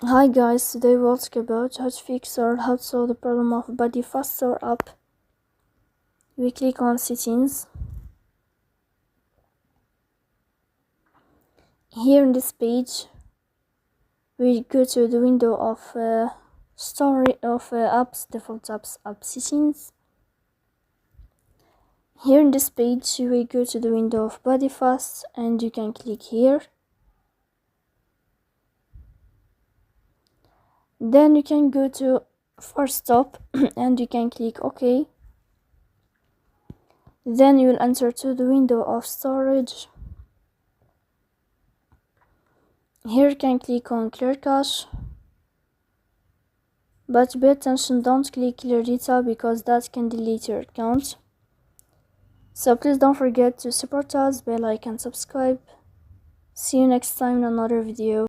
Hi guys, today we'll talk about how to fix or how to solve the problem of BodyFast app. We click on settings. Here in this page, we go to the window of apps, default apps, app settings. Here in this page, we go to the window of BodyFast and you can click here. Then you can go to first stop and you can click OK. Then you will enter to the window of storage. Here you can click on clear cache, but pay attention, don't click clear data because that can delete your account. So please don't forget to support us, bell icon, subscribe. See you next time in another video.